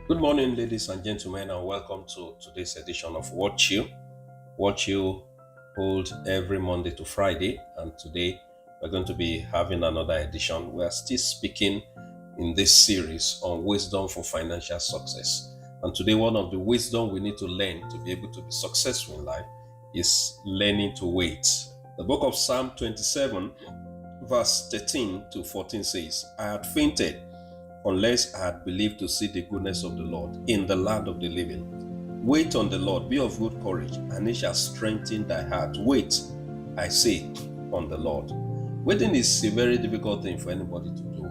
Good morning, ladies and gentlemen, and welcome to today's edition of WORDCHEW. WORDCHEW holds every Monday to Friday, and today we're going to be having another edition. We are still speaking in this series on wisdom for financial success. And today, one of the wisdom we need to learn to be able to be successful in life is learning to wait. The book of Psalm 27, verse 13 to 14 says, I had fainted unless I had believed to see the goodness of the Lord in the land of the living. Wait on the Lord, be of good courage, and he shall strengthen thy heart. Wait, I say, on the Lord. Waiting is a very difficult thing for anybody to do.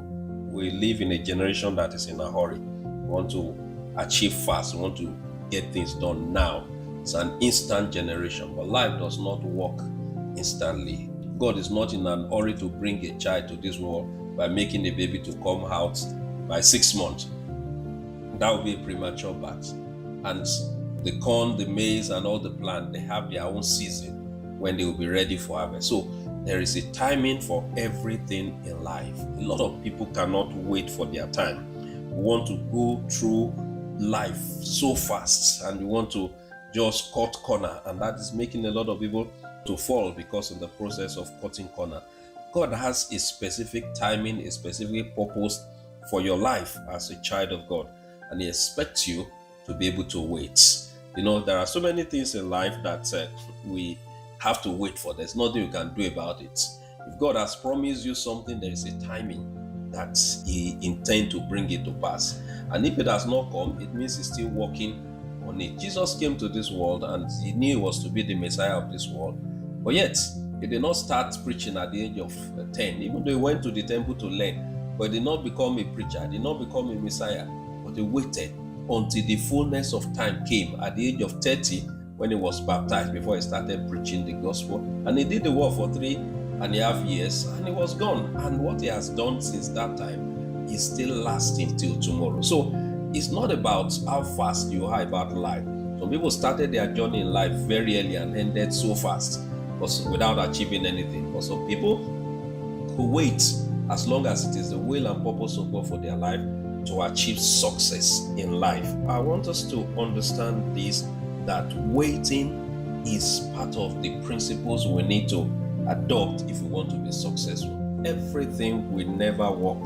We live in a generation that is in a hurry. We want to achieve fast, we want to get things done now. It's an instant generation, but life does not work instantly. God is not in an hurry to bring a child to this world by making a baby to come out by 6 months. That would be a premature birth. And the corn, the maize, and all the plant, they have their own season when they will be ready for harvest. So there is a timing for everything in life. A lot of people cannot wait for their time. We want to go through life so fast, and we want to just cut corner, and that is making a lot of people to fall because of the process of cutting corner. God has a specific timing, a specific purpose for your life as a child of God, and he expects you to be able to wait. There are so many things in life that we have to wait for. There's nothing you can do about it. If God has promised you something, there is a timing that he intends to bring it to pass, and if it has not come, it means he's still working on it. Jesus came to this world and he knew he was to be the Messiah of this world, but yet he did not start preaching at the age of 10, even though he went to the temple to learn. But he did not become a preacher, did not become a Messiah, but he waited until the fullness of time came at the age of 30 when he was baptized, before he started preaching the gospel. And he did the work for 3.5 years and he was gone. And what he has done since that time is still lasting till tomorrow. So it's not about how fast you are about life. Some people started their journey in life very early and ended so fast without achieving anything. But some people who wait as long as it is the will and purpose of God for their life to achieve success in life. I want us to understand this, that waiting is part of the principles we need to adopt if we want to be successful. Everything will never work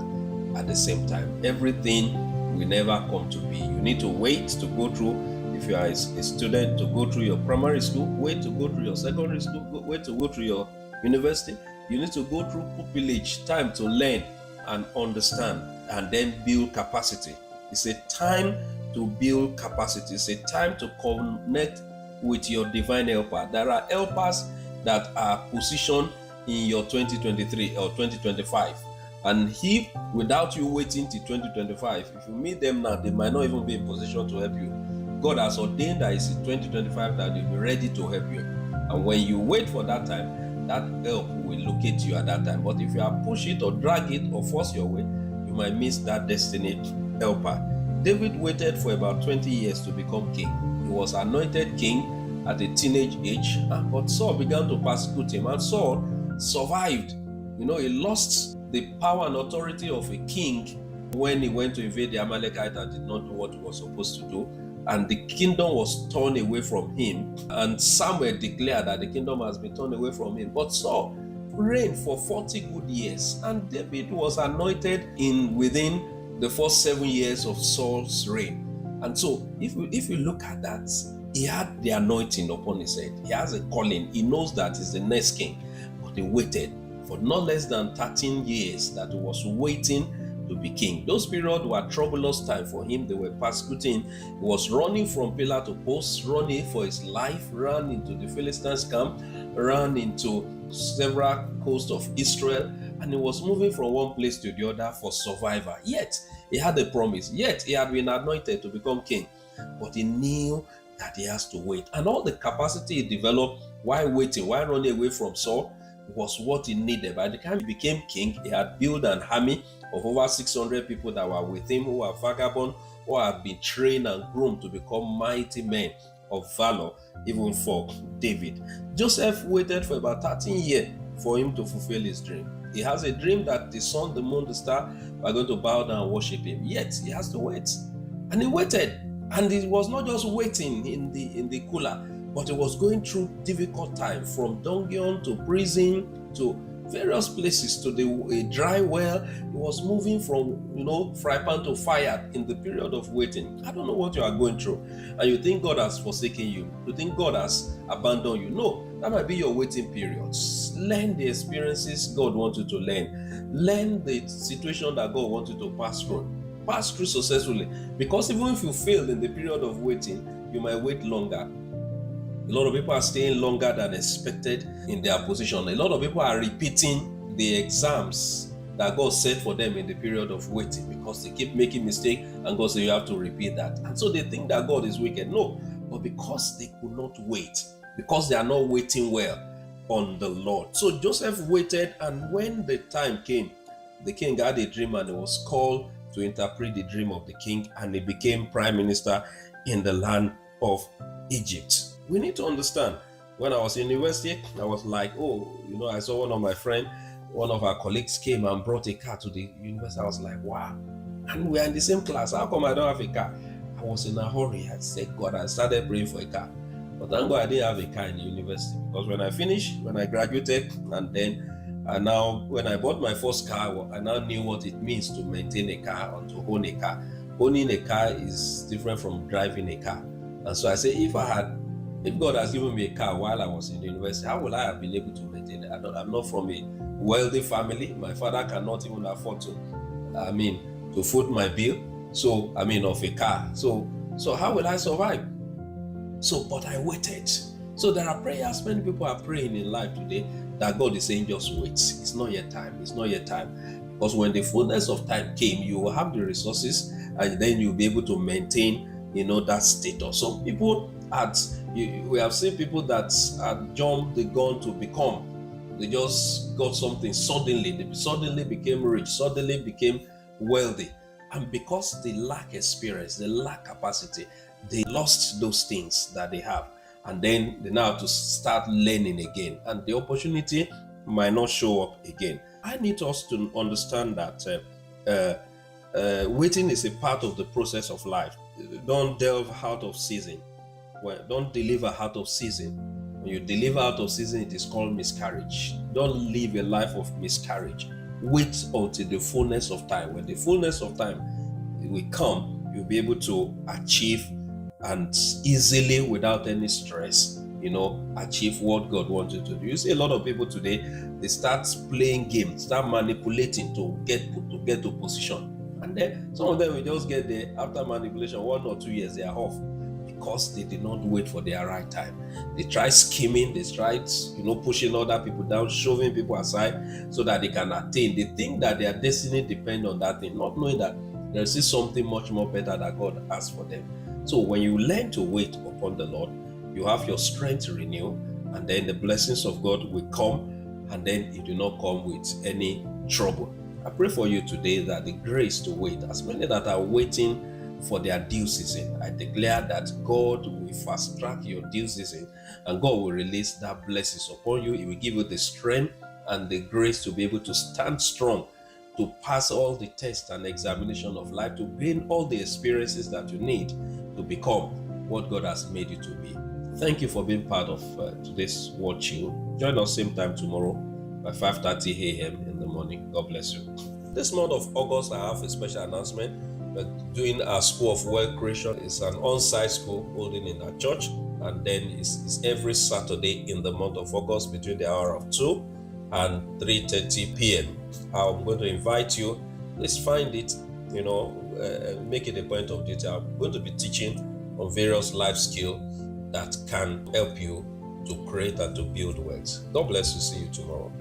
at the same time. Everything will never come to be. You need to wait to go through. If you are a student, to go through your primary school, wait to go through your secondary school, wait to go through your university. You need to go through pupillage, time to learn and understand, and then build capacity. It's a time to build capacity. It's a time to connect with your divine helper. There are helpers that are positioned in your 2023 or 2025. And if, without you waiting till 2025, if you meet them now, they might not even be in position to help you. God has ordained that it's in 2025 that they'll be ready to help you. And when you wait for that time, that help will locate you at that time. But if you are push it or drag it or force your way, you might miss that destiny helper. David waited for about 20 years to become king. He was anointed king at a teenage age, but Saul began to persecute him, and Saul survived. He lost the power and authority of a king when he went to invade the Amalekite and did not do what he was supposed to do. And the kingdom was torn away from him. And Samuel declared that the kingdom has been torn away from him. But Saul reigned for 40 good years. And David was anointed within the first 7 years of Saul's reign. And so if you look at that, he had the anointing upon his head. He has a calling. He knows that he's the next king. But he waited for not less than 13 years that he was waiting to be king. Those periods were troublous time for him. They were persecuting. He was running from pillar to post, running for his life, ran into the Philistines' camp, ran into several coasts of Israel, and he was moving from one place to the other for survival. Yet he had a promise. Yet he had been anointed to become king, but he knew that he has to wait. And all the capacity he developed while waiting, while running away from Saul, was what he needed. By the time he became king, he had built an army of over 600 people that were with him, who were vagabonds, who had been trained and groomed to become mighty men of valor, even for David. Joseph waited for about 13 years for him to fulfill his dream. He has a dream that the sun, the moon, the star are going to bow down and worship him. Yet he has to wait. And he waited. And it was not just waiting in the cooler, but it was going through difficult time, from dungeon to prison to various places, to a dry well. It was moving from fry pan to fire in the period of waiting. I don't know what you are going through, and you think God has forsaken you. You think God has abandoned you. No, that might be your waiting periods. Learn the experiences God wants you to learn. Learn the situation that God wants you to pass through. Pass through successfully, because even if you fail in the period of waiting, you might wait longer. A lot of people are staying longer than expected in their position. A lot of people are repeating the exams that God set for them in the period of waiting, because they keep making mistakes, and God says you have to repeat that. And so they think that God is wicked. No, but because they could not wait, because they are not waiting well on the Lord. So Joseph waited, and when the time came, the king had a dream, and he was called to interpret the dream of the king, and he became prime minister in the land of Egypt. We need to understand, when I was in university, I was like, I saw one of my friends, one of our colleagues came and brought a car to the university. I was like, wow. And we are in the same class. How come I don't have a car? I was in a hurry. I said, God, I started praying for a car. But thank God I didn't have a car in the university, because when I graduated, and then when I bought my first car, I now knew what it means to maintain a car or to own a car. Owning a car is different from driving a car. And so I say, if God has given me a car while I was in the university, how will I have been able to maintain it? I'm not from a wealthy family. My father cannot even afford to foot my bill. So, of a car. So how will I survive? But I waited. So there are prayers many people are praying in life today, that God is saying, just wait. It's not yet time. It's not yet time. Because when the fullness of time came, you will have the resources, and then you'll be able to maintain, that status. Some people we have seen people that had jumped the gun to become. They just got something suddenly. They suddenly became rich, suddenly became wealthy. And because they lack experience, they lack capacity, they lost those things that they have. And then they now have to start learning again. And the opportunity might not show up again. I need us to understand that waiting is a part of the process of life. Don't delve out of season. Don't deliver out of season. When you deliver out of season, it is called miscarriage. Don't live a life of miscarriage. Wait until the fullness of time. When the fullness of time will come, you'll be able to achieve, and easily, without any stress, achieve what God wants you to do. You see a lot of people today, they start playing games, start manipulating to get to position. And then some of them will just get there after manipulation, 1 or 2 years, they are off, because they did not wait for their right time. They try scheming, they try pushing other people down, shoving people aside so that they can attain. They think that their destiny depends on that thing, not knowing that there is something much more better that God has for them. So when you learn to wait upon the Lord, you have your strength renewed, and then the blessings of God will come, and then it will not come with any trouble. I pray for you today that the grace to wait, as many that are waiting for their due season, I declare that God will fast track your due season, and God will release that blessings upon you. He will give you the strength and the grace to be able to stand strong, to pass all the tests and examination of life, to gain all the experiences that you need to become what God has made you to be. Thank you for being part of today's WORDCHEW. Join us same time tomorrow by 5:30 a.m. in the morning. God bless you. This month of August, I have a special announcement. We're doing our School of Wealth Creation. It's an on-site school holding in our church, and then it's every Saturday in the month of August between the hour of 2 and 3:30 p.m. I'm going to invite you. Please find it, make it a point of duty. I'm going to be teaching on various life skills that can help you to create and to build wealth. God bless you. See you tomorrow.